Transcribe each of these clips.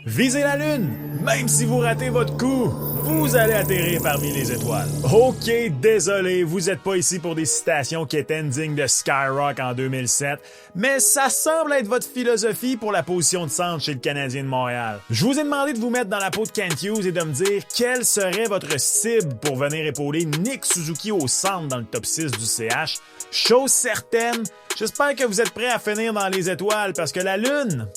Visez la Lune! Même si vous ratez votre coup, vous allez atterrir parmi les étoiles. Ok, désolé, vous êtes pas ici pour des citations qui étaient dignes de Skyrock en 2007, mais ça semble être votre philosophie pour la position de centre chez le Canadien de Montréal. Je vous ai demandé de vous mettre dans la peau de Kent Hughes et de me dire quelle serait votre cible pour venir épauler Nick Suzuki au centre dans le top 6 du CH. Chose certaine, j'espère que vous êtes prêts à finir dans les étoiles parce que la Lune,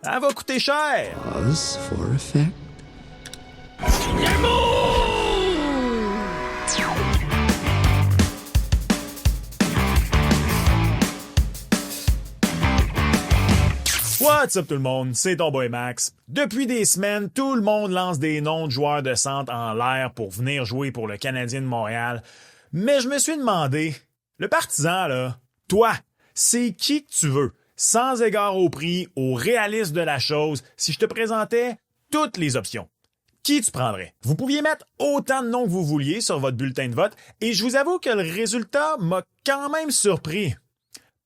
elle va coûter cher. Pause for effect. What's up tout le monde, c'est ton boy Max. Depuis des semaines, tout le monde lance des noms de joueurs de centre en l'air pour venir jouer pour le Canadien de Montréal. Mais je me suis demandé, le partisan là, toi, c'est qui que tu veux? Sans égard au prix, au réalisme de la chose, si je te présentais toutes les options, qui tu prendrais? Vous pouviez mettre autant de noms que vous vouliez sur votre bulletin de vote et je vous avoue que le résultat m'a quand même surpris.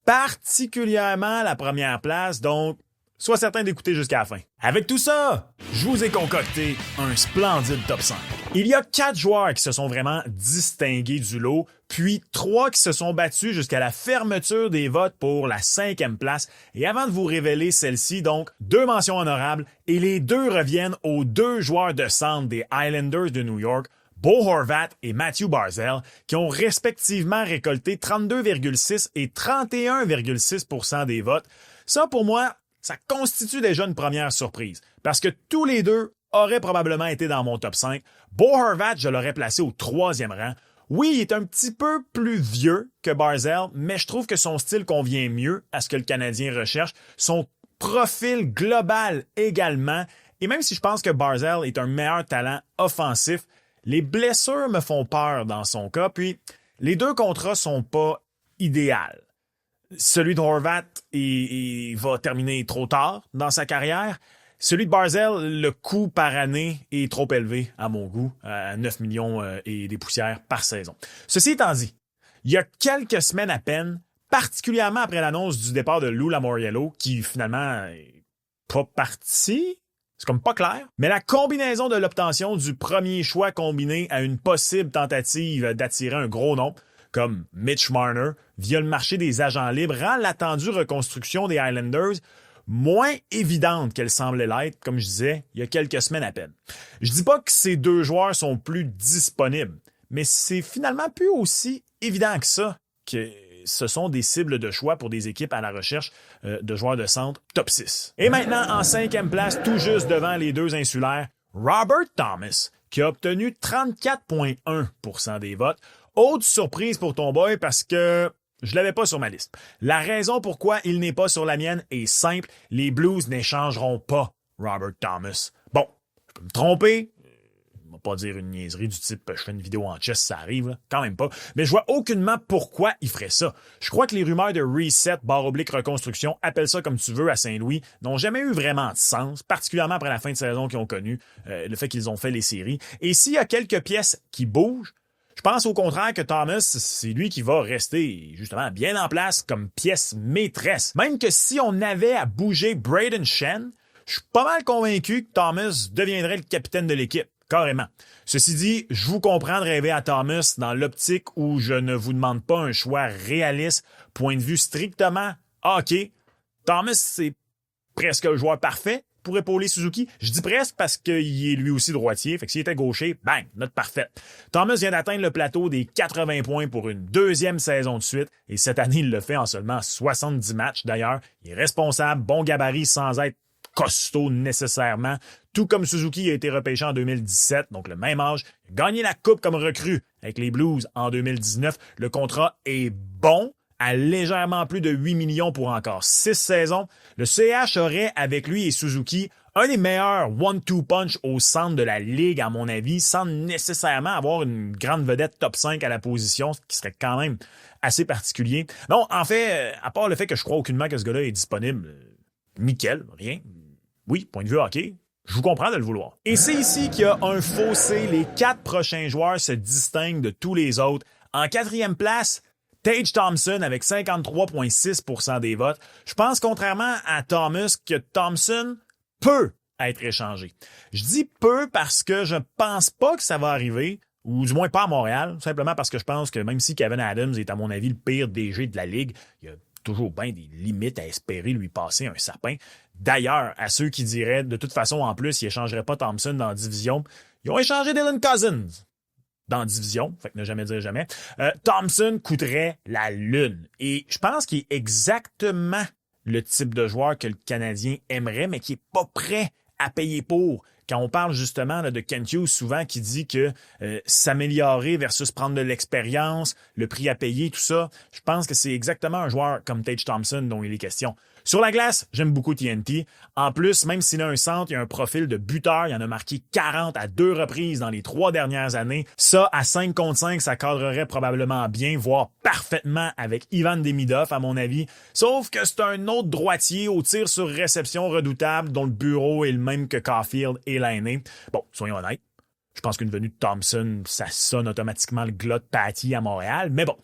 Particulièrement la première place, donc sois certain d'écouter jusqu'à la fin. Avec tout ça, je vous ai concocté un splendide top 5. Il y a 4 joueurs qui se sont vraiment distingués du lot, puis 3 qui se sont battus jusqu'à la fermeture des votes pour la 5e place. Et avant de vous révéler celle-ci, donc, 2 mentions honorables, et les 2 reviennent aux 2 joueurs de centre des Islanders de New York, Bo Horvat et Matthew Barzal, qui ont respectivement récolté 32,6 et 31,6% des votes. Ça, pour moi, ça constitue déjà une première surprise, parce que tous les 2 auraient probablement été dans mon top 5. Bo Horvat, je l'aurais placé au 3e rang. Oui, il est un petit peu plus vieux que Barzal, mais je trouve que son style convient mieux à ce que le Canadien recherche, son profil global également, et même si je pense que Barzal est un meilleur talent offensif, les blessures me font peur dans son cas, puis les 2 contrats sont pas idéaux. Celui de Horvat va terminer trop tard dans sa carrière. Celui de Barzal, le coût par année est trop élevé à mon goût, à 9 millions et des poussières par saison. Ceci étant dit, il y a quelques semaines à peine, particulièrement après l'annonce du départ de Lou Lamoriello, qui finalement est pas parti. C'est comme pas clair. Mais la combinaison de l'obtention du premier choix combiné à une possible tentative d'attirer un gros nom, comme Mitch Marner, via le marché des agents libres, rend l'attendue reconstruction des Islanders moins évidente qu'elle semblait l'être, comme je disais, il y a quelques semaines à peine. Je dis pas que ces 2 joueurs sont plus disponibles, mais c'est finalement plus aussi évident que ça, que ce sont des cibles de choix pour des équipes à la recherche de joueurs de centre top 6. Et maintenant, en 5e place, tout juste devant les 2 insulaires, Robert Thomas, qui a obtenu 34,1% des votes. Autre surprise pour ton boy parce que je l'avais pas sur ma liste. La raison pourquoi il n'est pas sur la mienne est simple. Les Blues n'échangeront pas Robert Thomas. Bon, je peux me tromper. Je vais pas dire une niaiserie du type je fais une vidéo en chess, ça arrive, là. Quand même pas. Mais je vois aucunement pourquoi il ferait ça. Je crois que les rumeurs de reset, /reconstruction, appelle ça comme tu veux à Saint-Louis, n'ont jamais eu vraiment de sens, particulièrement après la fin de saison qu'ils ont connu, le fait qu'ils ont fait les séries. Et s'il y a quelques pièces qui bougent, je pense au contraire que Thomas, c'est lui qui va rester justement bien en place comme pièce maîtresse. Même que si on avait à bouger Brayden Schenn, je suis pas mal convaincu que Thomas deviendrait le capitaine de l'équipe, carrément. Ceci dit, je vous comprends de rêver à Thomas dans l'optique où je ne vous demande pas un choix réaliste, point de vue strictement hockey. Thomas, c'est presque le joueur parfait pour épauler Suzuki. Je dis presque parce qu'il est lui aussi droitier, fait que s'il était gaucher, bang, note parfaite. Thomas vient d'atteindre le plateau des 80 points pour une 2e saison de suite, et cette année, il le fait en seulement 70 matchs. D'ailleurs, il est responsable, bon gabarit sans être costaud nécessairement, tout comme Suzuki a été repêché en 2017, donc le même âge, il a gagné la coupe comme recrue avec les Blues en 2019. Le contrat est bon, à légèrement plus de 8 millions pour encore 6 saisons. Le CH aurait, avec lui et Suzuki, un des meilleurs one-two punch au centre de la ligue, à mon avis, sans nécessairement avoir une grande vedette top 5 à la position, ce qui serait quand même assez particulier. Non, en fait, à part le fait que je crois aucunement que ce gars-là est disponible, nickel, rien. Oui, point de vue hockey, je vous comprends de le vouloir. Et c'est ici qu'il y a un fossé. Les 4 prochains joueurs se distinguent de tous les autres. En 4e place, Tage Thompson avec 53,6% des votes. Je pense, contrairement à Thomas, que Thompson peut être échangé. Je dis peu parce que je pense pas que ça va arriver, ou du moins pas à Montréal, simplement parce que je pense que même si Kevin Adams est à mon avis le pire DG de la Ligue, il y a toujours bien des limites à espérer lui passer un sapin. D'ailleurs, à ceux qui diraient de toute façon en plus, ils échangeraient pas Thompson dans la division, ils ont échangé Dylan Cousins dans la division, fait que ne jamais dire jamais. Thompson coûterait la lune. Et je pense qu'il est exactement le type de joueur que le Canadien aimerait, mais qui est pas prêt à payer pour. Quand on parle justement là, de Kent Hughes, souvent qui dit que s'améliorer versus prendre de l'expérience, le prix à payer, tout ça, je pense que c'est exactement un joueur comme Tage Thompson dont il est question. Sur la glace, j'aime beaucoup TNT. En plus, même s'il a un centre, il a un profil de buteur. Il en a marqué 40 à 2 reprises dans les 3 dernières années. Ça, à 5 contre 5, ça cadrerait probablement bien, voire parfaitement avec Ivan Demidov, à mon avis. Sauf que c'est un autre droitier au tir sur réception redoutable dont le bureau est le même que Caulfield et Laine. Bon, soyons honnêtes. Je pense qu'une venue de Thompson, ça sonne automatiquement le glas de Patty à Montréal. Mais bon,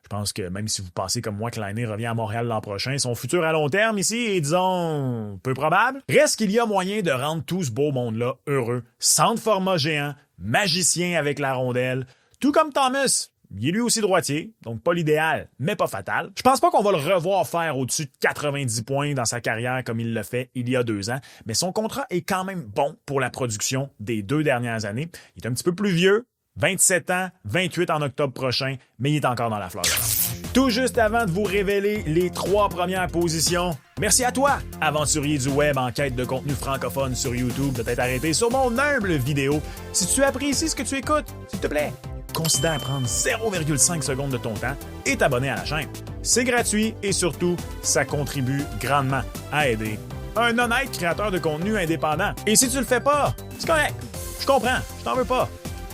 je pense que même si vous pensez comme moi que Laine revient à Montréal l'an prochain, son futur à long terme ici est, disons, peu probable. Reste qu'il y a moyen de rendre tout ce beau monde-là heureux. Centre format géant, magicien avec la rondelle, tout comme Thomas. Il est lui aussi droitier, donc pas l'idéal, mais pas fatal. Je pense pas qu'on va le revoir faire au-dessus de 90 points dans sa carrière comme il l'a fait il y a 2 ans, mais son contrat est quand même bon pour la production des 2 dernières années. Il est un petit peu plus vieux, 27 ans, 28 en octobre prochain, mais il est encore dans la fleur de l'âge. Tout juste avant de vous révéler les 3 premières positions, merci à toi, aventurier du web en quête de contenu francophone sur YouTube, de t'être arrêté sur mon humble vidéo. Si tu apprécies ce que tu écoutes, s'il te plaît, considère prendre 0,5 secondes de ton temps et t'abonner à la chaîne. C'est gratuit et surtout, ça contribue grandement à aider un honnête créateur de contenu indépendant. Et si tu le fais pas, c'est correct. Je comprends, je t'en veux pas.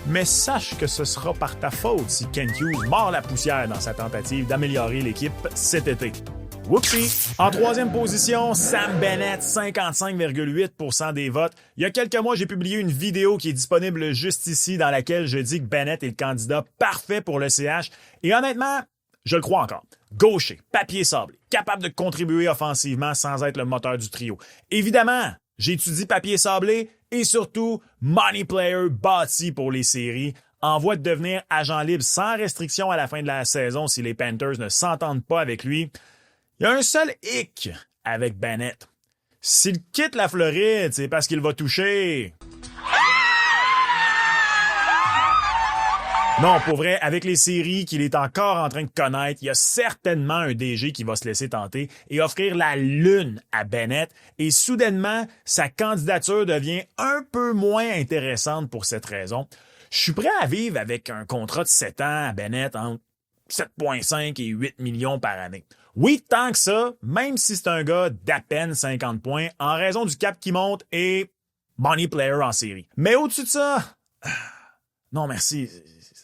Mais sache que ce sera par ta faute si Kent Hughes mord la poussière dans sa tentative d'améliorer l'équipe cet été. Whoopsie! En 3e position, Sam Bennett, 55,8% des votes. Il y a quelques mois, j'ai publié une vidéo qui est disponible juste ici dans laquelle je dis que Bennett est le candidat parfait pour le CH. Et honnêtement, je le crois encore. Gaucher, papier sablé, capable de contribuer offensivement sans être le moteur du trio. Évidemment, j'étudie papier sablé et surtout money player bâti pour les séries, en voie de devenir agent libre sans restriction à la fin de la saison si les Panthers ne s'entendent pas avec lui. Il y a un seul hic avec Bennett. S'il quitte la Floride, c'est parce qu'il va toucher. Non, pour vrai, avec les séries qu'il est encore en train de connaître, il y a certainement un DG qui va se laisser tenter et offrir la lune à Bennett. Et soudainement, sa candidature devient un peu moins intéressante pour cette raison. Je suis prêt à vivre avec un contrat de 7 ans à Bennett entre 7,5 et 8 millions par année. Oui, tant que ça, même si c'est un gars d'à peine 50 points, en raison du cap qui monte et money player en série. Mais au-dessus de ça, non merci,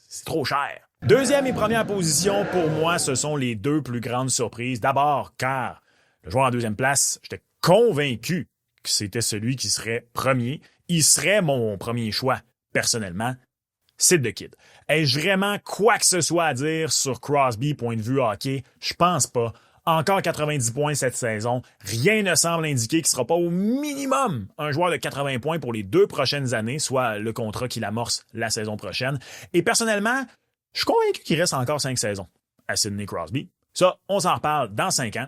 c'est trop cher. 2e et 1re position, pour moi, ce sont les 2 plus grandes surprises. D'abord, car le joueur en 2e place, j'étais convaincu que c'était celui qui serait premier. Il serait mon premier choix, personnellement. Sid the Kid. Ai-je vraiment quoi que ce soit à dire sur Crosby, point de vue hockey? Je pense pas. Encore 90 points cette saison. Rien ne semble indiquer qu'il sera pas au minimum un joueur de 80 points pour les 2 prochaines années, soit le contrat qu'il amorce la saison prochaine. Et personnellement, je suis convaincu qu'il reste encore 5 saisons à Sidney Crosby. Ça, on s'en reparle dans 5 ans,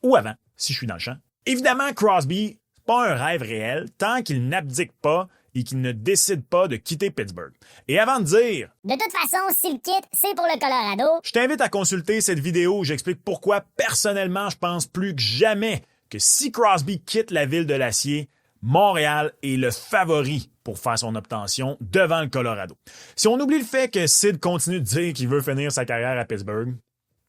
ou avant, si je suis dans le champ. Évidemment, Crosby, c'est pas un rêve réel tant qu'il n'abdique pas et qu'il ne décide pas de quitter Pittsburgh. Et avant de dire « De toute façon, s'il quitte, c'est pour le Colorado », je t'invite à consulter cette vidéo où j'explique pourquoi, personnellement, je pense plus que jamais que si Crosby quitte la ville de l'acier, Montréal est le favori pour faire son obtention devant le Colorado. Si on oublie le fait que Sid continue de dire qu'il veut finir sa carrière à Pittsburgh,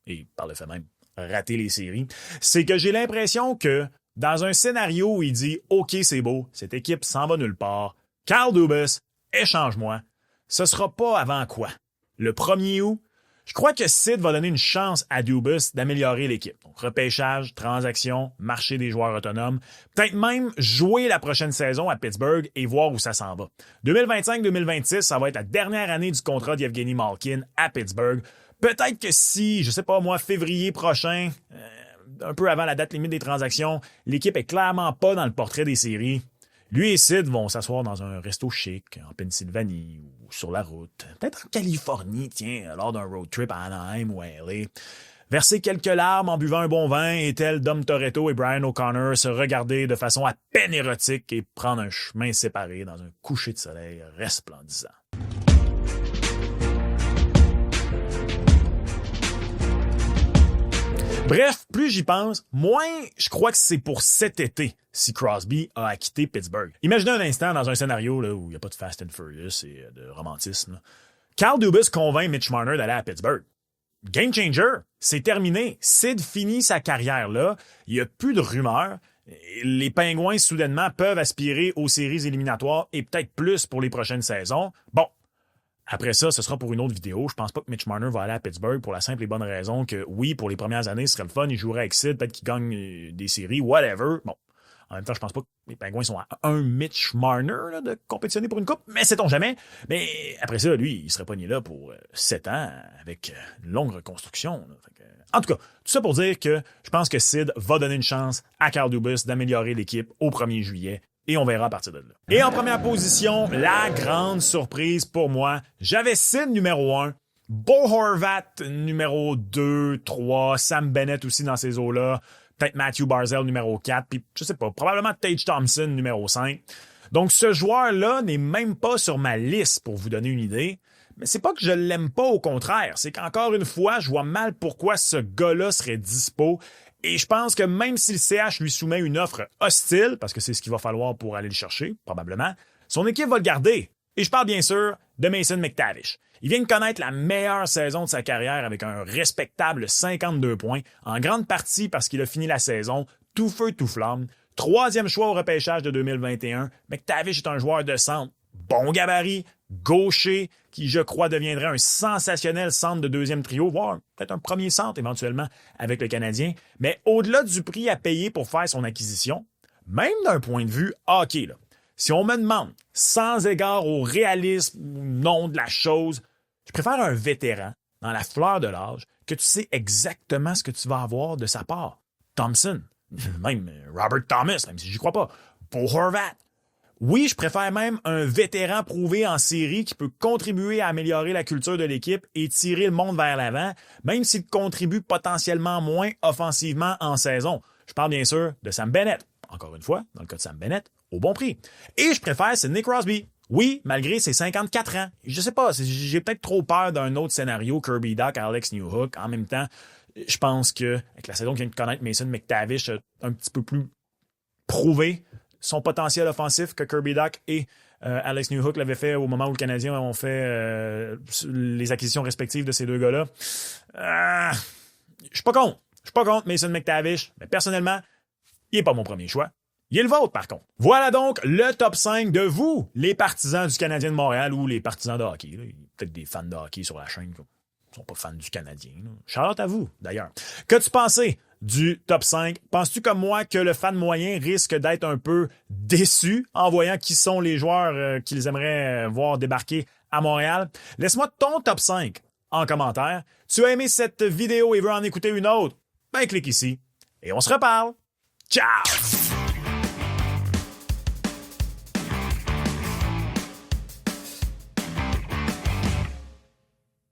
et par le fait même, rater les séries, c'est que j'ai l'impression que dans un scénario où il dit « OK, c'est beau, cette équipe s'en va nulle part, Kyle Dubas, échange-moi », ce sera pas avant quoi? Le 1er août? Je crois que Sid va donner une chance à Dubas d'améliorer l'équipe. Donc, repêchage, transaction, marché des joueurs autonomes. Peut-être même jouer la prochaine saison à Pittsburgh et voir où ça s'en va. 2025-2026, ça va être la dernière année du contrat d'Evgeny Malkin à Pittsburgh. Peut-être que si, je sais pas moi, février prochain, un peu avant la date limite des transactions, l'équipe est clairement pas dans le portrait des séries. Lui et Sid vont s'asseoir dans un resto chic en Pennsylvanie ou sur la route, peut-être en Californie, tiens, lors d'un road trip à Anaheim ou à LA. Verser quelques larmes en buvant un bon vin et tel Dom Toretto et Brian O'Connor se regarder de façon à peine érotique et prendre un chemin séparé dans un coucher de soleil resplendissant. Bref, plus j'y pense, moins je crois que c'est pour cet été si Crosby a quitté Pittsburgh. Imaginez un instant dans un scénario là, où il n'y a pas de Fast and Furious et de romantisme. Là. Carl Dubas convainc Mitch Marner d'aller à Pittsburgh. Game changer, c'est terminé. Sid finit sa carrière là. Il n'y a plus de rumeurs. Les Pingouins, soudainement, peuvent aspirer aux séries éliminatoires et peut-être plus pour les prochaines saisons. Bon. Après ça, ce sera pour une autre vidéo. Je pense pas que Mitch Marner va aller à Pittsburgh pour la simple et bonne raison que, oui, pour les premières années, ce serait le fun. Il jouerait avec Sid, peut-être qu'il gagne des séries, whatever. Bon. En même temps, je pense pas que les Pingouins sont à un Mitch Marner là, de compétitionner pour une coupe, mais sait-on jamais. Mais après ça, lui, il serait pogné là pour 7 ans avec une longue reconstruction. En tout cas, tout ça pour dire que je pense que Sid va donner une chance à Carl Dubas d'améliorer l'équipe au 1er juillet. Et on verra à partir de là. Et en première position, la grande surprise pour moi, j'avais Sid numéro 1, Bo Horvat numéro 2, 3, Sam Bennett aussi dans ces eaux-là, peut-être Matthew Barzal numéro 4, puis je sais pas, probablement Tage Thompson numéro 5. Donc ce joueur-là n'est même pas sur ma liste pour vous donner une idée. Mais c'est pas que je l'aime pas, au contraire. C'est qu'encore une fois, je vois mal pourquoi ce gars-là serait dispo. Et je pense que même si le CH lui soumet une offre hostile, parce que c'est ce qu'il va falloir pour aller le chercher, probablement, son équipe va le garder. Et je parle bien sûr de Mason McTavish. Il vient de connaître la meilleure saison de sa carrière avec un respectable 52 points, en grande partie parce qu'il a fini la saison tout feu tout flamme. 3e choix au repêchage de 2021. McTavish est un joueur de centre, bon gabarit, gaucher, qui, je crois, deviendrait un sensationnel centre de 2e trio, voire peut-être un premier centre éventuellement avec le Canadien. Mais au-delà du prix à payer pour faire son acquisition, même d'un point de vue hockey, là, si on me demande, sans égard au réalisme ou non de la chose, je préfère un vétéran dans la fleur de l'âge que tu sais exactement ce que tu vas avoir de sa part. Thompson, même Robert Thomas, même si j'y crois pas, Bo Horvat. Oui, je préfère même un vétéran prouvé en série qui peut contribuer à améliorer la culture de l'équipe et tirer le monde vers l'avant, même s'il contribue potentiellement moins offensivement en saison. Je parle bien sûr de Sam Bennett. Encore une fois, dans le cas de Sam Bennett, au bon prix. Et je préfère Sidney Crosby. Oui, malgré ses 54 ans. Je sais pas, j'ai peut-être trop peur d'un autre scénario, Kirby Dach, Alex Newhook. En même temps, je pense que avec la saison qui vient de connaître Mason McTavish un petit peu plus prouvé son potentiel offensif que Kirby Dach et Alex Newhook l'avaient fait au moment où le Canadien ont fait les acquisitions respectives de ces deux gars-là. Je suis pas contre Mason McTavish, mais personnellement, il n'est pas mon premier choix. Il est le vôtre, par contre. Voilà donc le top 5 de vous, les partisans du Canadien de Montréal ou les partisans de hockey. Il y a peut-être des fans de hockey sur la chaîne qui ne sont pas fans du Canadien. Shout-out à vous, d'ailleurs. Qu'as-tu pensé du top 5? Penses-tu comme moi que le fan moyen risque d'être un peu déçu en voyant qui sont les joueurs qu'ils aimeraient voir débarquer à Montréal? Laisse-moi ton top 5 en commentaire. Tu as aimé cette vidéo et veux en écouter une autre? Ben, clique ici et on se reparle. Ciao!